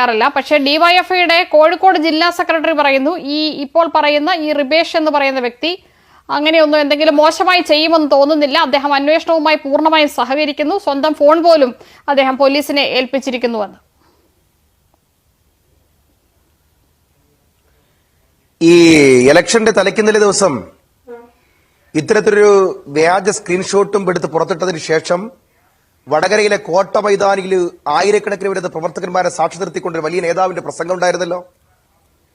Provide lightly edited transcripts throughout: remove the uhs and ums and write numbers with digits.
ല്ല. പക്ഷേ ഡിവൈഎഫ്ഐയുടെ കോഴിക്കോട് ജില്ലാ സെക്രട്ടറി പറയുന്നു, ഇപ്പോൾ പറയുന്ന ഈ റിബേഷ് എന്ന് പറയുന്ന വ്യക്തി അങ്ങനെയൊന്നും എന്തെങ്കിലും മോശമായി ചെയ്യുമെന്ന് തോന്നുന്നില്ല. അദ്ദേഹം അന്വേഷണവുമായി പൂർണ്ണമായും സഹകരിക്കുന്നു. സ്വന്തം ഫോൺ പോലും അദ്ദേഹം പോലീസിനെ ഏൽപ്പിച്ചിരിക്കുന്നുവെന്ന്. ഈ ഇലക്ഷന്റെ തലയ്ക്കുന്നില്ല ദിവസം ഇത്തരത്തിലൊരു വ്യാജ സ്ക്രീൻഷോട്ടും എടുത്ത് പുറത്തിട്ടതിന് ശേഷം വടകരയിലെ കോട്ട മൈതാനിയിൽ ആയിരക്കണക്കിന് വരുന്ന പ്രവർത്തകന്മാരെ സാക്ഷി നിർത്തിക്കൊണ്ട് വലിയ നേതാവിന്റെ പ്രസംഗം ഉണ്ടായിരുന്നല്ലോ.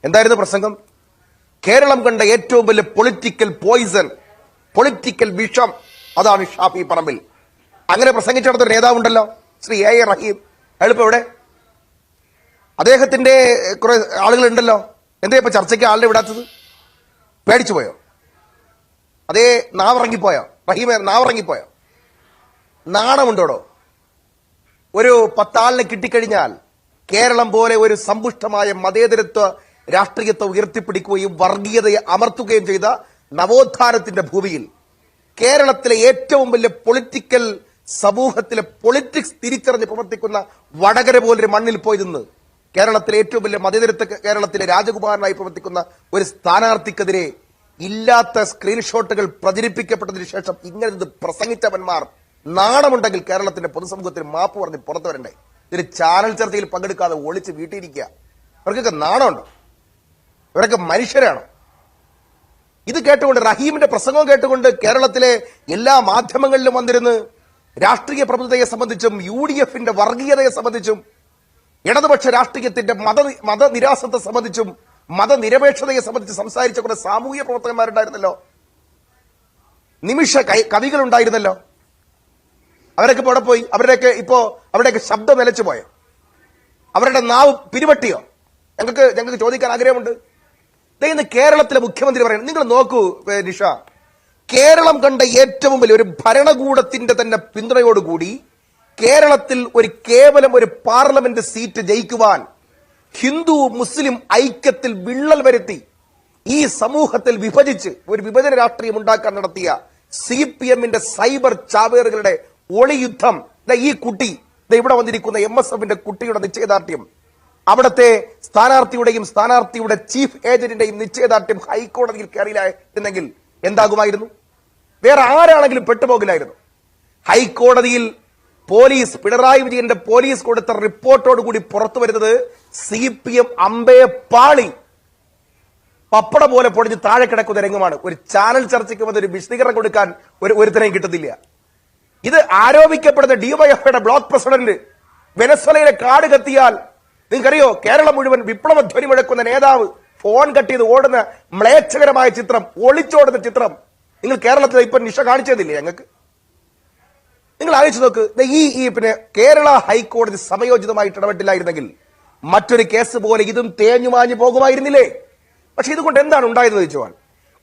എന്തായിരുന്നു പ്രസംഗം? കേരളം കണ്ട ഏറ്റവും വലിയ പൊളിറ്റിക്കൽ പോയിസൺ, പൊളിറ്റിക്കൽ വിഷം, അതാണ് ഷാഫി പറമ്പിൽ. അങ്ങനെ പ്രസംഗിച്ചു നടന്നൊരു നേതാവുണ്ടല്ലോ, ശ്രീ എ റഹീം. അയാളിപ്പോ എവിടെ? അദ്ദേഹത്തിന്റെ കുറെ ആളുകളുണ്ടല്ലോ. എന്താ ഇപ്പൊ ചർച്ചയ്ക്ക് ആളിനെ വിടാത്തത്? പേടിച്ചു പോയോ? അതേ നാവിറങ്ങിപ്പോയോ? റഹീമെ നാവിറങ്ങിപ്പോയോ? നാണമുണ്ടോടോ? ഒരു 10 ആളിനെ കിട്ടിക്കഴിഞ്ഞാൽ കേരളം പോലെ ഒരു സമ്പുഷ്ടമായ മതേതരത്വ രാഷ്ട്രീയത്തെ ഉയർത്തിപ്പിടിക്കുകയും വർഗീയതയെ അമർത്തുകയും ചെയ്ത നവോത്ഥാനത്തിന്റെ ഭൂമിയിൽ കേരളത്തിലെ ഏറ്റവും വലിയ പൊളിറ്റിക്കൽ സമൂഹത്തിലെ പൊളിറ്റിക്സ് തിരിച്ചറിഞ്ഞ് പ്രവർത്തിക്കുന്ന വടകര പോലൊരു മണ്ണിൽ പോയി നിന്ന് കേരളത്തിലെ ഏറ്റവും വലിയ മതേതരത്വ കേരളത്തിലെ രാജകുമാരനായി പ്രവർത്തിക്കുന്ന ഒരു സ്ഥാനാർത്ഥിക്കെതിരെ ഇല്ലാത്ത സ്ക്രീൻഷോട്ടുകൾ പ്രചരിപ്പിക്കപ്പെട്ടതിനു ശേഷം ഇങ്ങനെ പ്രസംഗിച്ചവന്മാർ നാണമുണ്ടെങ്കിൽ കേരളത്തിന്റെ പൊതുസമൂഹത്തിന് മാപ്പ് പറഞ്ഞ് പുറത്തു വരണ്ടേ? ഇതിന് ചാനൽ ചർച്ചയിൽ പങ്കെടുക്കാതെ ഒളിച്ച് വീട്ടിയിരിക്കുക. അവർക്കൊക്കെ നാണമുണ്ടോ? ഇവരൊക്കെ മനുഷ്യരാണോ? ഇത് കേട്ടുകൊണ്ട്, റഹീമിന്റെ പ്രസംഗം കേട്ടുകൊണ്ട് കേരളത്തിലെ എല്ലാ മാധ്യമങ്ങളിലും വന്നിരുന്ന് രാഷ്ട്രീയ പ്രബുദ്ധതയെ സംബന്ധിച്ചും UDFന്റെ വർഗീയതയെ സംബന്ധിച്ചും ഇടതുപക്ഷ രാഷ്ട്രീയത്തിന്റെ മതനിരാസത്തെ സംബന്ധിച്ചും മതനിരപേക്ഷതയെ സംബന്ധിച്ച് സംസാരിച്ച കുറെ സാമൂഹ്യ പ്രവർത്തകന്മാരുണ്ടായിരുന്നല്ലോ, നിമിഷ കവികളുണ്ടായിരുന്നല്ലോ. അവരൊക്കെ ഇപ്പോൾ എവിടെ പോയി? അവരുടെയൊക്കെ ശബ്ദം നിലച്ചു പോയോ? അവരുടെ നാവ് പിരിവട്ടിയോ? ഞങ്ങൾക്ക് ചോദിക്കാൻ ആഗ്രഹമുണ്ട്. ഇന്ന് കേരളത്തിലെ മുഖ്യമന്ത്രി പറയുന്നത് നിങ്ങൾ നോക്കൂ നിഷ, കേരളം കണ്ട ഏറ്റവും വലിയ ഒരു ഭരണകൂടത്തിന്റെ തന്നെ പിന്തുണയോടുകൂടി കേരളത്തിൽ കേവലം ഒരു പാർലമെന്റ് സീറ്റ് ജയിക്കുവാൻ ഹിന്ദു മുസ്ലിം ഐക്യത്തിൽ വിള്ളൽ വരുത്തി ഈ സമൂഹത്തിൽ വിഭജിച്ച് ഒരു വിഭജന രാഷ്ട്രീയം ഉണ്ടാക്കാൻ നടത്തിയ CPMന്റെ സൈബർ ചാവേറുകളുടെ ഒളിയുദ്ധം. ഈ കുട്ടി ഇവിടെ വന്നിരിക്കുന്ന MSFന്റെ കുട്ടിയുടെ നിശ്ചയദാർഢ്യം, അവിടുത്തെ സ്ഥാനാർത്ഥിയുടെ ചീഫ് ഏജന്റിന്റെയും നിശ്ചയദാർഢ്യം ഹൈക്കോടതിയിൽ കയറിയില്ലായിരുന്നെങ്കിൽ എന്താകുമായിരുന്നു? വേറെ ആരാണെങ്കിലും പെട്ടുപോകില്ലായിരുന്നു. ഹൈക്കോടതിയിൽ പോലീസ്, പിണറായി വിജയന്റെ പോലീസ് കൊടുത്ത റിപ്പോർട്ടോടുകൂടി പുറത്തു വരുന്നത് CPM അമ്പയെ പാളി പപ്പട പോലെ പൊടിഞ്ഞ് താഴെ കിടക്കുന്ന രംഗമാണ്. ഒരു ചാനൽ ചർച്ചയ്ക്ക് വന്ന് ഒരു വിശദീകരണം കൊടുക്കാൻ ഒരുത്തരെയും കിട്ടുന്നില്ല. ഇത് ആരോപിക്കപ്പെടുന്ന ഡിവൈഎഫ്ഐയുടെ ബ്ലോക്ക് പ്രസിഡന്റ് വെനസ്വലയിലെ കാട് കത്തിയാൽ നിങ്ങൾക്കറിയോ, കേരളം മുഴുവൻ വിപ്ലവധ്വനി മുഴക്കുന്ന നേതാവ് ഫോൺ കട്ട് ചെയ്ത് ഓടുന്ന മ്ലേച്ഛകരമായ ചിത്രം, ഒളിച്ചോടുന്ന ചിത്രം നിങ്ങൾ കേരളത്തിൽ ഇപ്പൊ നിഷ കാണിച്ചതില്ലേ ഞങ്ങൾക്ക്? നിങ്ങൾ ആലോചിച്ച് നോക്ക്. പിന്നെ കേരള ഹൈക്കോടതി സമയോചിതമായിട്ട് ഇടപെട്ടില്ലായിരുന്നെങ്കിൽ മറ്റൊരു കേസ് പോലെ ഇതും തേഞ്ഞുമാഞ്ഞു പോകുമായിരുന്നില്ലേ? പക്ഷെ ഇതുകൊണ്ട് എന്താണ് ഉണ്ടായതെന്ന് ചോദിച്ചാൽ,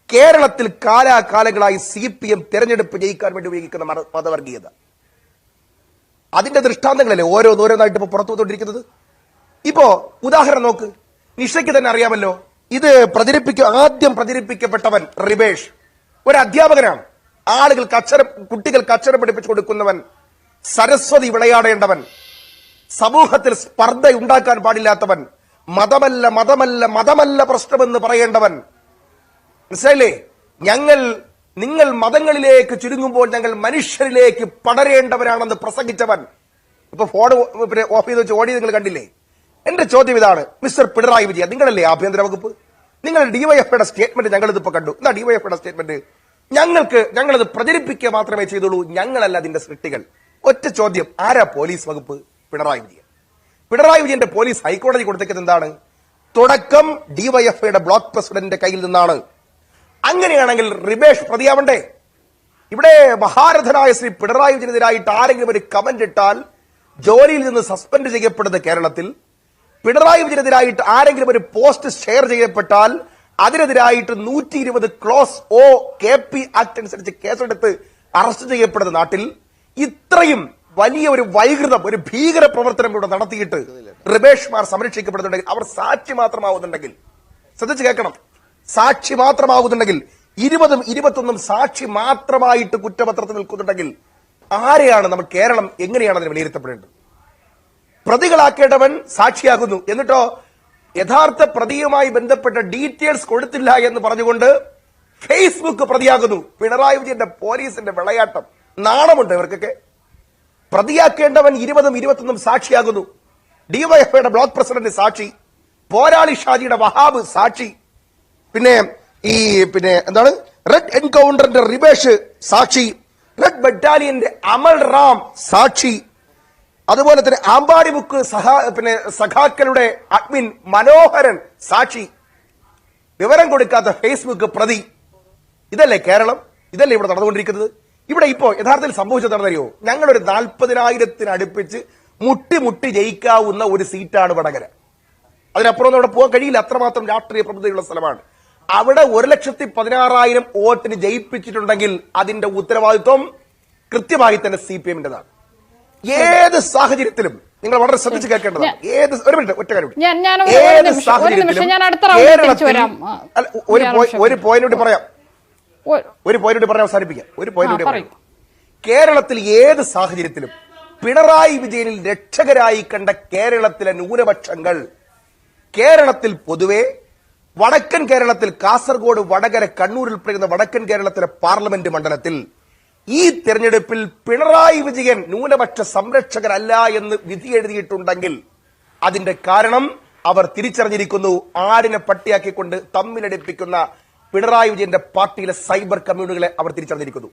കേരളത്തിൽ കാലാകാലങ്ങളായി CPM തെരഞ്ഞെടുപ്പ് ജയിക്കാൻ വേണ്ടി ഉപയോഗിക്കുന്ന മതവർഗീയത, അതിന്റെ ദൃഷ്ടാന്തങ്ങളല്ലേ ഓരോന്നായിട്ട് ഇപ്പൊ പുറത്തു വന്നുകൊണ്ടിരിക്കുന്നത്. ഇപ്പോ ഉദാഹരണം നോക്ക്, നിഷയ്ക്ക് തന്നെ അറിയാമല്ലോ, ഇത് ആദ്യം പ്രചരിപ്പിക്കപ്പെട്ടവൻ റിബേഷ് ഒരു അധ്യാപകനാണ്. കുട്ടികൾക്ക് അക്ഷരം പഠിപ്പിച്ചു കൊടുക്കുന്നവൻ, സരസ്വതി വിളയാടേണ്ടവൻ, സമൂഹത്തിൽ സ്പർദ്ധ ഉണ്ടാക്കാൻ പാടില്ലാത്തവൻ, മതമല്ല പ്രശ്നമെന്ന് പറയേണ്ടവൻ. മനസ്സിലായില്ലേ? നിങ്ങൾ മതങ്ങളിലേക്ക് ചുരുങ്ങുമ്പോൾ ഞങ്ങൾ മനുഷ്യരിലേക്ക് പടരേണ്ടവരാണെന്ന് പ്രസംഗിച്ചവൻ ഇപ്പൊ ഫോൺ ഓഫ് ചെയ്ത് വെച്ച് ഓടി നിങ്ങൾ കണ്ടില്ലേ? എന്റെ ചോദ്യം ഇതാണ്, മിസ്റ്റർ പിണറായി വിജയൻ, നിങ്ങളല്ലേ ആഭ്യന്തര വകുപ്പ്? നിങ്ങൾ ഡിവൈഎഫ്ഐയുടെ സ്റ്റേറ്റ്മെന്റ് ഞങ്ങളിതിപ്പോ കണ്ടു. എന്താ ഡിവൈഎഫ്ഐയുടെ സ്റ്റേറ്റ്മെന്റ്? ഞങ്ങളത് പ്രചരിപ്പിക്കുക മാത്രമേ ചെയ്തുള്ളൂ, ഞങ്ങളല്ല അതിന്റെ സൃഷ്ടികൾ. ഒറ്റ ചോദ്യം, ആരാ പോലീസ് വകുപ്പ്? പിണറായി വിജയൻ. പിണറായി വിജയന്റെ പോലീസ് ഹൈക്കോടതി കൊടുത്തേക്കുന്നത് എന്താണ്? തുടക്കം ഡിവൈഎഫ്ഐയുടെ ബ്ലോക്ക് പ്രസിഡന്റിന്റെ കയ്യിൽ നിന്നാണ്. അങ്ങനെയാണെങ്കിൽ റിബേഷ് പ്രതിയാവണ്ടേ? ഇവിടെ മഹാരഥനായ ശ്രീ പിണറായി വിജയനെതിരായിട്ട് ആരെങ്കിലും ഒരു കമന്റ് ഇട്ടാൽ ജോലിയിൽ നിന്ന് സസ്പെൻഡ് ചെയ്യപ്പെടുന്ന കേരളത്തിൽ, പിണറായി വിജയനെതിരായിട്ട് ആരെങ്കിലും ഒരു പോസ്റ്റ് ഷെയർ ചെയ്യപ്പെട്ടാൽ അതിനെതിരായിട്ട് 120 ക്ലോസ് O KP ആക്ട് അനുസരിച്ച് കേസെടുത്ത് അറസ്റ്റ് ചെയ്യപ്പെടുന്ന നാട്ടിൽ ഇത്രയും വലിയ ഒരു വൈകൃതം, ഒരു ഭീകര പ്രവർത്തനം ഇവിടെ നടത്തിയിട്ട് റിബേഷ്മാർ സംരക്ഷിക്കപ്പെടുന്നുണ്ടെങ്കിൽ, അവർ സാക്ഷി മാത്രമാവുന്നുണ്ടെങ്കിൽ, ശ്രദ്ധിച്ചു കേൾക്കണം, സാക്ഷി മാത്രമാകുന്നുണ്ടെങ്കിൽ, 20ഉം 21ഉം സാക്ഷി മാത്രമായിട്ട് കുറ്റപത്രത്തിൽ നിൽക്കുന്നുണ്ടെങ്കിൽ ആരെയാണ് നമ്മൾ, കേരളം എങ്ങനെയാണ് അതിനെ വിലയിരുത്തപ്പെടേണ്ടത്? പ്രതികളാക്കേണ്ടവൻ സാക്ഷിയാകുന്നു. എന്നിട്ടോ യഥാർത്ഥ പ്രതിയുമായി ബന്ധപ്പെട്ട ഡീറ്റെയിൽസ് കൊടുത്തില്ല എന്ന് പറഞ്ഞുകൊണ്ട് ഫേസ്ബുക്ക് പ്രതിയാകുന്നു. പിണറായി വിജയന്റെ പോലീസിന്റെ വിളയാട്ടം. നാണമുണ്ട് ഇവർക്കൊക്കെ. പ്രതിയാക്കേണ്ടവൻ 20ഉം 21ഉം സാക്ഷിയാകുന്നു. ഡിവൈഎഫ്ഐയുടെ ബ്ലോക്ക് പ്രസിഡന്റ് സാക്ഷി, പോരാളി ഷാജിയുടെ വഹാബ് സാക്ഷി, പിന്നെ എന്താണ് റെഡ് എൻകൗണ്ടറിന്റെ റിബേഷ് സാക്ഷി, റെഡ് ബറ്റാലിയന്റെ അമൽ റാം സാക്ഷി, അതുപോലെ തന്നെ ആമ്പാടിമുക്ക് സഖാക്കളുടെ അഡ്മിൻ മനോഹരൻ സാക്ഷി, വിവരം കൊടുക്കാത്ത ഫേസ്ബുക്ക് പ്രതി. ഇതല്ലേ കേരളം? ഇതല്ലേ ഇവിടെ നടന്നുകൊണ്ടിരിക്കുന്നത്? ഇവിടെ ഇപ്പോ യഥാർത്ഥത്തിൽ സംഭവിച്ചത് നടന്നറിയോ? ഞങ്ങളൊരു 40,000 അടുപ്പിച്ച് മുട്ടി ജയിക്കാവുന്ന ഒരു സീറ്റാണ് വടകര. അതിനപ്പുറം അവിടെ പോകാൻ കഴിയില്ല. അത്രമാത്രം രാഷ്ട്രീയ പ്രബുദ്ധതയുള്ള സ്ഥലമാണ്. അവിടെ 1,16,000 വോട്ടിന് ജയിപ്പിച്ചിട്ടുണ്ടെങ്കിൽ അതിന്റെ ഉത്തരവാദിത്വം കൃത്യമായി തന്നെ CPM-ന്റേതാണ്. ഏത് സാഹചര്യത്തിലും നിങ്ങൾ വളരെ ശ്രദ്ധിച്ച് കേൾക്കേണ്ടതാണ്. ഒരു മിനിറ്റ്, ഒറ്റ കാര്യം, ഏത് സാഹചര്യത്തിലും ഒരു പോയിന്റ് പറയാം, അവസാനിപ്പിക്കാം. ഒരു പോയിന്റ് പറയാം. കേരളത്തിൽ ഏത് സാഹചര്യത്തിലും പിണറായി വിജയനിൽ രക്ഷകരായി കണ്ട കേരളത്തിലെ ന്യൂനപക്ഷങ്ങൾ, കേരളത്തിൽ പൊതുവെ, വടക്കൻ കേരളത്തിൽ കാസർഗോഡ്, വടകര, കണ്ണൂർ ഉൾപ്പെടുന്ന വടക്കൻ കേരളത്തിലെ പാർലമെന്റ് മണ്ഡലത്തിൽ ഈ തെരഞ്ഞെടുപ്പിൽ പിണറായി വിജയൻ ന്യൂനപക്ഷ സംരക്ഷകരല്ല എന്ന് വിധി എഴുതിയിട്ടുണ്ടെങ്കിൽ അതിന്റെ കാരണം അവർ തിരിച്ചറിഞ്ഞിരിക്കുന്നു. ആടിനെ പട്ടിയാക്കിക്കൊണ്ട് തമ്മിലടിപ്പിക്കുന്ന പിണറായി വിജയന്റെ പാർട്ടിയിലെ സൈബർ കമ്മ്യൂണുകളെ അവർ തിരിച്ചറിഞ്ഞിരിക്കുന്നു.